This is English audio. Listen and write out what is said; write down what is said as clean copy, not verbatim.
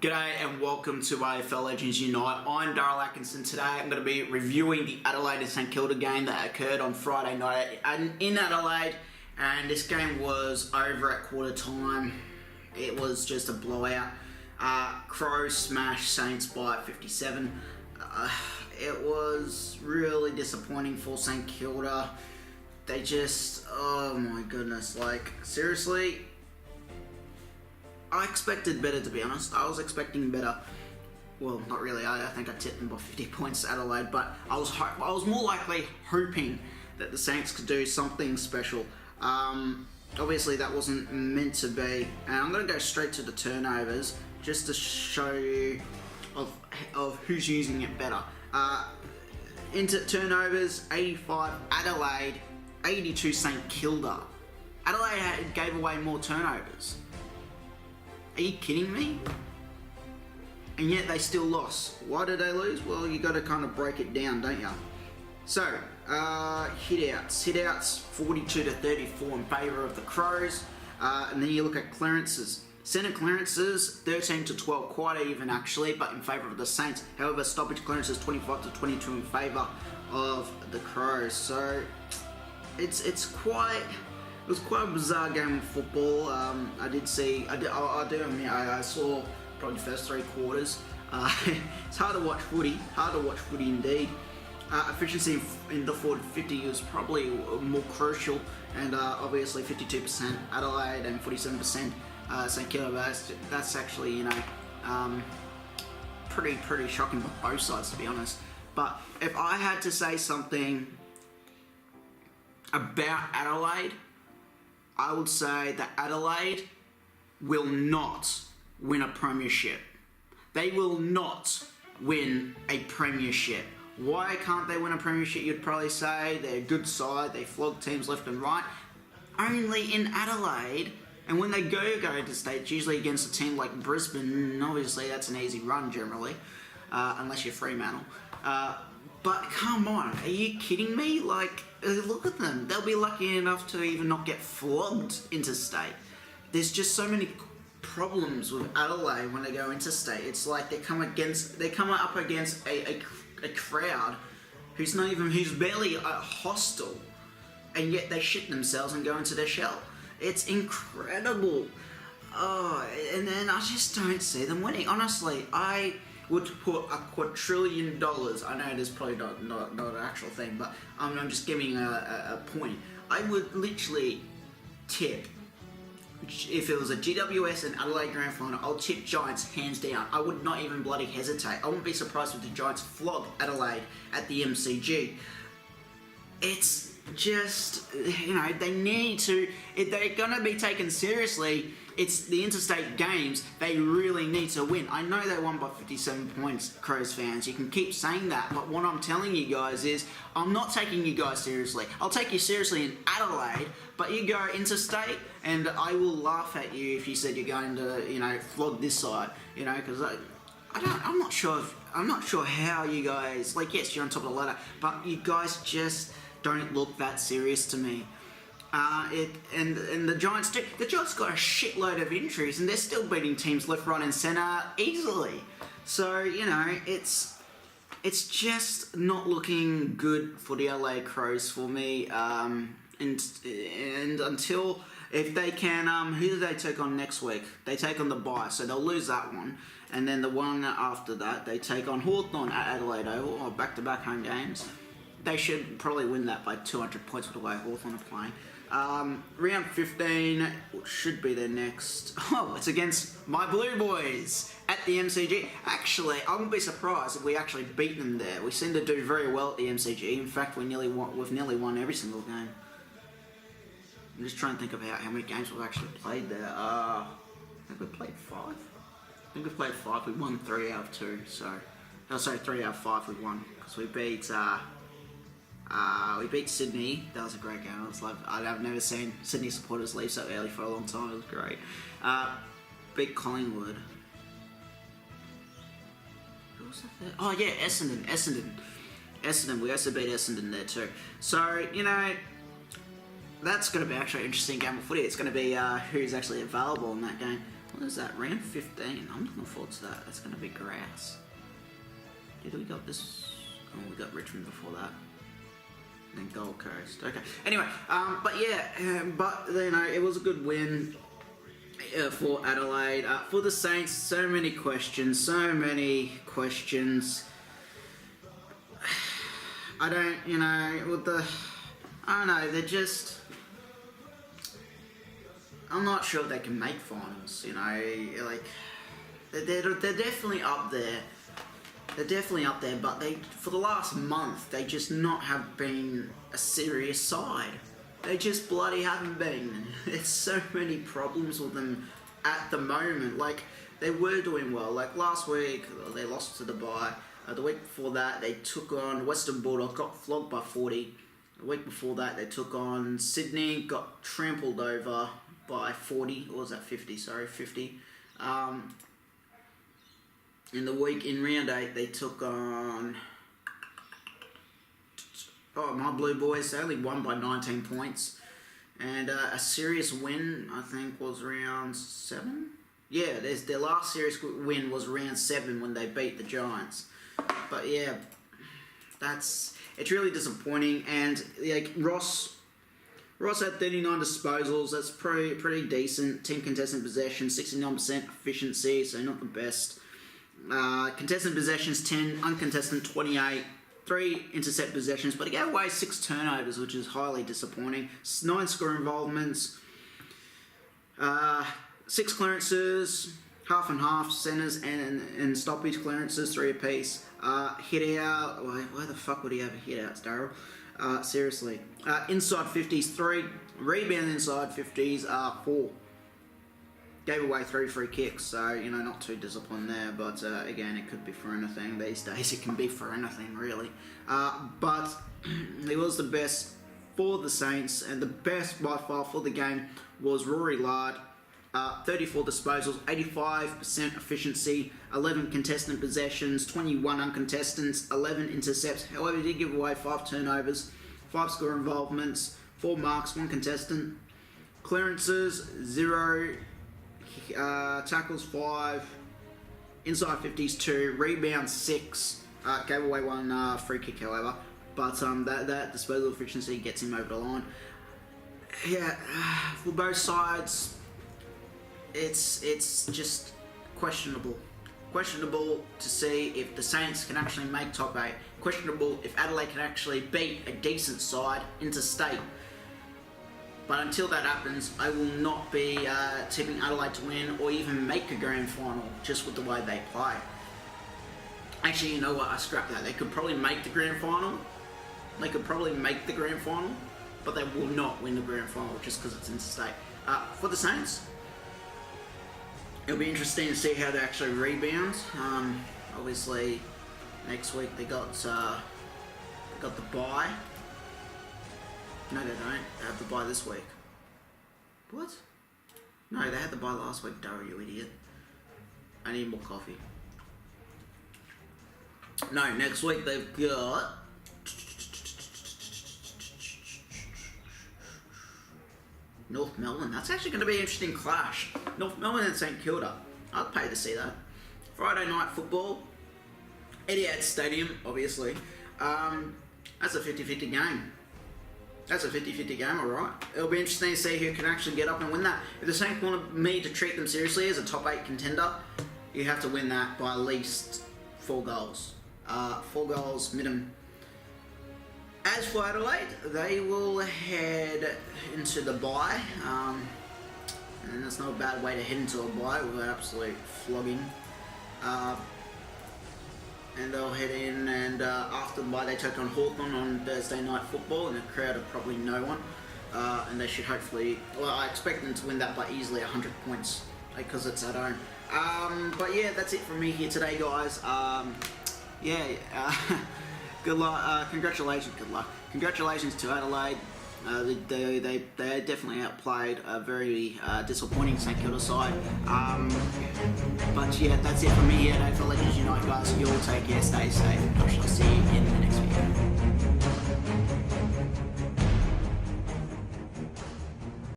G'day and welcome to AFL Legends Unite. I'm Darryl Atkinson. Today I'm going to be reviewing the Adelaide and St Kilda game that occurred on Friday night in Adelaide, and this game was over at quarter time. It was just a blowout. Crows smashed Saints by 57. It was really disappointing for St Kilda. They just, oh my goodness, like seriously, I expected better, to be honest. I was expecting better. Well, not really. I think I tipped them by 50 points Adelaide, but I was more likely hoping that the Saints could do something special. Obviously, that wasn't meant to be. And I'm going to go straight to the turnovers just to show you of who's using it better. Into turnovers, 85 Adelaide, 82 St Kilda. Adelaide gave away more turnovers. Are you kidding me? And yet they still lost. Why did they lose? Well, you got to kind of break it down, don't you? So, hitouts 42 to 34 in favour of the Crows. And then you look at clearances. Centre clearances 13 to 12, quite even actually, but in favour of the Saints. However, stoppage clearances 25 to 22 in favour of the Crows. So it was quite a bizarre game of football. I do admit I saw probably the first 3 quarters. It's hard to watch footy indeed. Efficiency in the forward 50 was probably more crucial, and obviously 52% Adelaide and 47% St Kilda. That's actually, pretty shocking for both sides, to be honest. But if I had to say something about Adelaide, I would say that Adelaide will not win a premiership. They will not win a premiership. Why can't they win a premiership? You'd probably say they're a good side, they flog teams left and right. Only in Adelaide, and when they go to state, it's usually against a team like Brisbane. Obviously that's an easy run generally, unless you're Fremantle. But come on, are you kidding me? Like, look at them. They'll be lucky enough to even not get flogged interstate. There's just so many problems with Adelaide when they go interstate. It's like they come up against a crowd who's barely hostile, and yet they shit themselves and go into their shell. It's incredible. Oh, and then I just don't see them winning. Honestly, I would put $250 billion. I know it is probably not an actual thing, but I'm just giving a point. I would literally tip, if it was a GWS and Adelaide Grand Final, I'll tip Giants hands down. I would not even bloody hesitate. I wouldn't be surprised if the Giants flog Adelaide at the MCG. It's just, they need to, if they're going to be taken seriously, it's the interstate games they really need to win. I know they won by 57 points, Crows fans. You can keep saying that, but what I'm telling you guys is I'm not taking you guys seriously. I'll take you seriously in Adelaide, but you go interstate and I will laugh at you if you said you're going to, flog this side, because I'm not sure how you guys, yes, you're on top of the ladder, but you guys just don't look that serious to me. And the Giants do. The Giants got a shitload of injuries, and they're still beating teams left, right, and centre easily. So it's just not looking good for the LA Crows for me. And until, if they can, who do they take on next week? They take on the bye, so they'll lose that one. And then the one after that, they take on Hawthorn at Adelaide Oval, or back-to-back home games. They should probably win that by 200 points with the way Hawthorn are playing. Round 15 should be their next. Oh, it's against my Blue Boys at the MCG. Actually, I wouldn't be surprised if we actually beat them there. We seem to do very well at the MCG. In fact, we've nearly won every single game. I'm just trying to think about how many games we've actually played there. I think we played 5. I think we played 5. We won 3 out of 2. So, 3 out of 5 we won because we beat Sydney. That was a great game. I've never seen Sydney supporters leave so early for a long time. It was great. Beat Collingwood. Who was that? Oh yeah, Essendon. We also beat Essendon there too. So that's going to be actually an interesting game of footy. It's going to be who's actually available in that game. What is that? Round 15. I'm looking forward to that. That's going to be grass. Did we got this? Oh, we got Richmond before that. And then Gold Coast. Okay. Anyway, but yeah, but you know, it was a good win for Adelaide. For the Saints, so many questions. I don't, you know, I don't know, they're just, I'm not sure if they can make finals, you know, like, they're definitely up there. They're definitely up there, but for the last month, they just not have been a serious side. They just bloody haven't been. There's so many problems with them at the moment. Like, they were doing well. Like, last week, they lost to the bye. The week before that, they took on Western Bulldogs, got flogged by 40. The week before that, they took on Sydney, got trampled over by 40. Or was that 50? Sorry, 50. In round 8, they took on my Blue Boys. They only won by 19 points. And a serious win, I think, was round 7. Yeah, their last serious win was round 7 when they beat the Giants. But yeah, it's really disappointing. And like Ross had 39 disposals. That's pretty decent. 10 contested possessions, 69% efficiency, so not the best. Contested possessions 10, uncontested 28, 3 intercept possessions, but he gave away 6 turnovers, which is highly disappointing. 9 score involvements, 6 clearances, half and half, centres and stoppage clearances, 3 apiece. Hit out, why the fuck would he have a hit outs, Daryl? Seriously. Inside 50s, 3. Rebound inside 50s, 4. Gave away 3 free kicks, so, you know, not too disciplined there, but again, it could be for anything. These days, it can be for anything, really. But he was the best for the Saints, and the best by far for the game was Rory Lard. 34 disposals, 85% efficiency, 11 contested possessions, 21 uncontested, 11 intercepts. However, he did give away 5 turnovers, 5 score involvements, 4 marks, 1 contestant. Clearances, 0. Tackles 5, inside 50s 2, rebounds 6, gave away 1 free kick, however, but that disposal efficiency gets him over the line. Yeah, for both sides, it's just questionable to see if the Saints can actually make top 8, questionable if Adelaide can actually beat a decent side interstate. But until that happens, I will not be tipping Adelaide to win or even make a grand final just with the way they play. Actually, you know what? I scrap that. They could probably make the grand final. But they will not win the grand final just because it's interstate. For the Saints, it'll be interesting to see how they actually rebound. Obviously, next week they got the bye. No, they don't. They have the bye this week. What? No, they had the bye last week, Daryl, you idiot. I need more coffee. No, next week they've got... North Melbourne. That's actually going to be an interesting clash. North Melbourne and St Kilda. I'd pay to see that. Friday night football. Etihad Stadium, obviously. That's a 50-50 game. That's a 50-50 game, alright. It'll be interesting to see who can actually get up and win that. If the Saints want me to treat them seriously as a top 8 contender, you have to win that by at least 4 goals. 4 goals minimum. As for Adelaide, they will head into the bye. And that's not a bad way to head into a bye with an absolute flogging. And they'll head in, and after the bye they take on Hawthorn on Thursday night football in a crowd of probably no one. And they should hopefully, well, I expect them to win that by easily 100 points because it's at home. But yeah, that's it from me here today, guys. Good luck. Congratulations to Adelaide. They definitely outplayed a very disappointing St Kilda side. But yeah, that's it from me here at AFL Legends Unite, guys. You all take care, stay safe, and I shall see you in the next video.